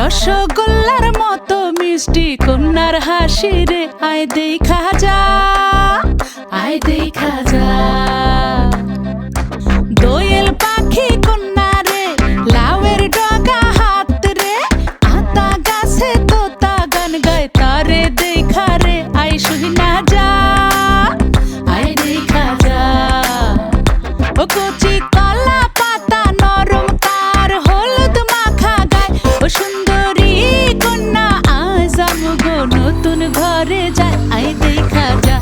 রসগোল্লার মতো মিষ্টি কন্যার হাসি রে, আয় দেখা যা, আয় দেখা যা। দোয়েল পাখি কন্যা রে, লাউয়ের ডগা হাত রে, আতা গাছে তোতা গান গায় তারে দেখা রে, আয় শুনা যা, আয় দেখা যা। ও কচি কলা পাতা নরম তার হলুদ মাখা গায়, ও সুন্দরী কন্যা আজ আমগো নতুন ঘরে যায়, আয় দেখা যা।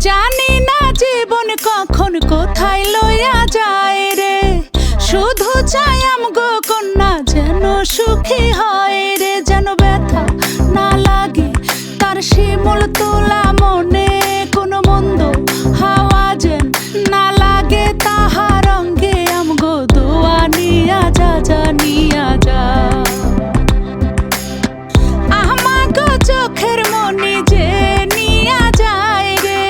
জানি না জীবন কখন কোথায় লইয়া যায় রে, শুধু চাই আমগো কন্যা যেন সুখী হয় রে, যেন ব্যথা না লাগে তার শিমুল তোলা মনে, কোনো মন্দ হাওয়া যেন না লাগে তাহার অঙ্গে, আমগো দোয়া নিয়া যা, যা নিয়া যা। আমাগো চোখের মনি যে নিয়া যায় রে,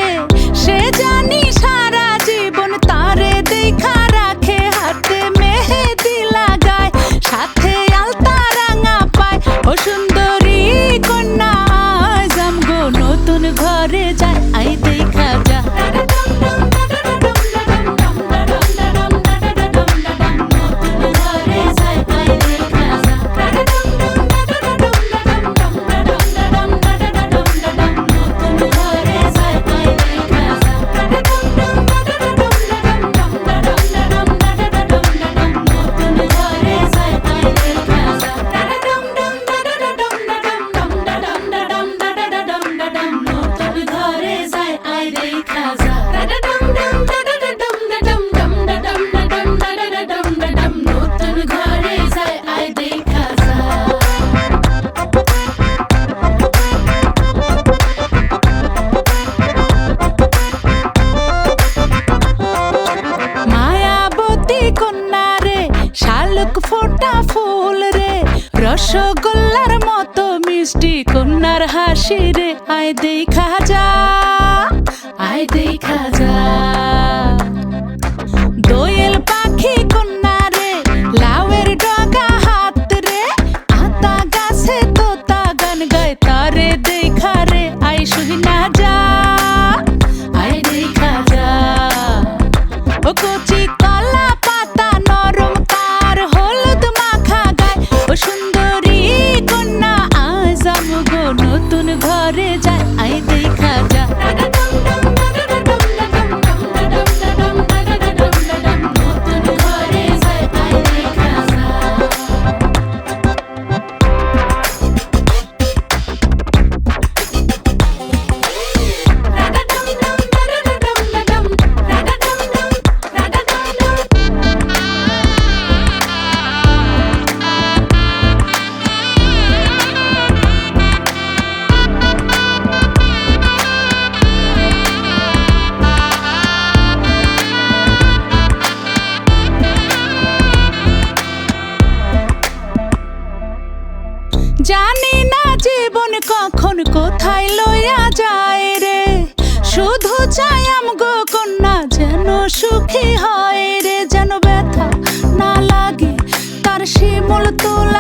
সে জানি সারা জীবন তারে দেখা রাখে, হাতে মেহেদি লাগায় সাথে আলতা রাঙা পায়, ও সুন্দরী কন্যা আজ আমগো নতুন ঘরে যায়, আই দেখা যা। শালুক ফোটা ফুল রে, রসগোল্লার মতো মিষ্টি কন্যার হাসি রে, আয় দেখা যা, আয় দেখা যা। দোয়েল পাখি কন্যা রে, লাউয়ের ডগা হাত রে, আতা গাছে তোতা গান গায় তারে দেখা রে, আয় শুনা যা, আয় দেখা যা। ও কচি কলা পাতা নরম তার হলুদ মাখা গায়, ও সুন্দরী কন্যা আজ আমগো নতুন ঘরে যায়, আয় দেখা যা। জানি না জীবন কখন কোথায় লইয়া যায় রে, শুধু চাই আমগো কন্যা যেন সুখী হয় রে, যেন ব্যথা না লাগে তার শিমুল তোলা